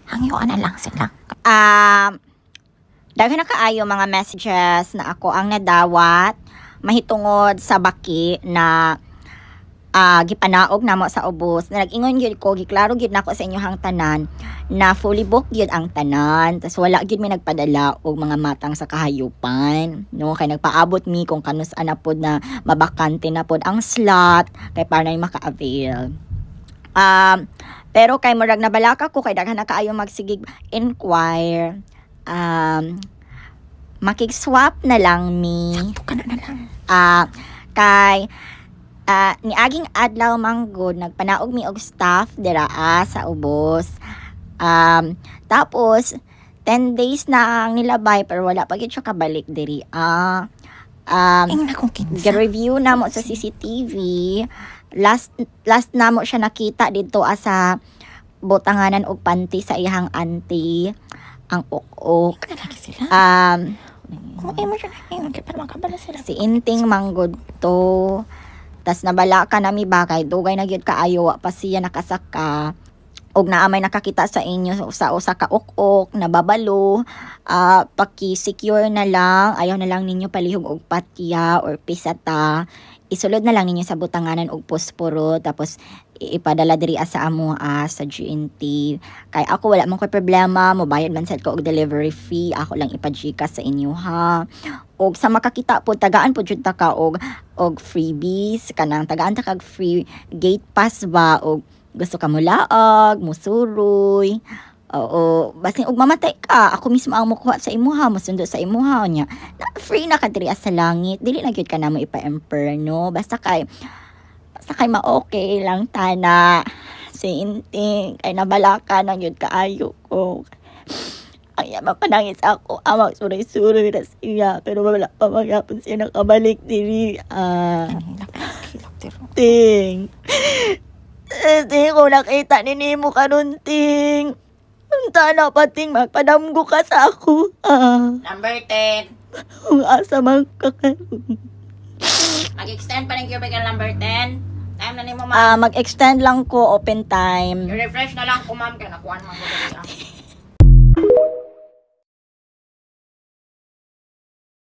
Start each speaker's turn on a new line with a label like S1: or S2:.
S1: Hangyoan na lang sila.
S2: Daghan na kaayo mga messages na ako ang nadawat mahitungod sa baki na gipanaog namo sa ubos. Nag-ingon gyud ko, giklaro gyud nako sa inyohang tanan na fully booked gyud ang tanan. Tas wala gyud mi nagpadala og mga matang sa kahayupan. No, kay nagpaabot mi kung kanus-an na pod na mabakante na pod ang slot kay para na maka-avail. Pero kay murag nabalaka ko kay daghan na kaayo magsigig inquire. Makig-swap na lang mi.
S1: Sakto ka na lang.
S2: Kay ni aging adlaw manggod nagpanaog mi og staff dira sa ubos. Tapos 10 days na ang nilabay pero wala pa gyud siya kabalik diri.
S1: Ingna kong kinsa.
S2: Ga-review na mo sa CCTV. Last na mo siya nakita dito sa botanganan og panty sa iyang auntie ang ok-ok.
S1: Lalaki sila. Kung mo siya na ngayon, kaya para makabala sila.
S2: Si Inting manggod to. Tas nabala ka nami bakay, dugay na gyud kaayo wa pa siya nakasaka. Og naamay nakakita sa inyo sa usa ka ok-ok nababalo. Paki-secure na lang, ayaw na lang ninyo palihog og patya or pisata. Isulod na lang ninyo sa butanganan og posporo tapos ipadala diri sa amo sa GNT. Kay ako wala man koy problema, mobayad man sad ko og delivery fee, ako lang ipa-GCash sa inyo ha. Og sa makakita po tagaan po jud ta ka og freebies kanang tagaan ta kag free gate pass ba og gusto ka mo laag, musuroy. Oo, basin og mamatay ka, ako mismo ang mukuha sa imuha, musundo sa imuha nya. Na free na ka diri sa langit, dili na gyud ka na mo ipa-emperor no. Basta kay ma-okay lang tana. Si Inting kay nabalaka na gyud kaayo ko. Ay, mapanangis ako. Amag suray-suray na siya. Pero wala pa magyapon siya nakabalik diri. Ting. Ting, kung nakita ni mo kanun, Ting. Unta na pa, Ting. Magpadamgo ka sa ako.
S1: Number 10.
S2: Kung asa man ka
S1: Mag-extend pa rin yung number 10. Time na ni mo,
S2: mag-extend lang ko, open time.
S1: I-refresh na lang ko, ma'am. Kaya nakuha naman ko dali.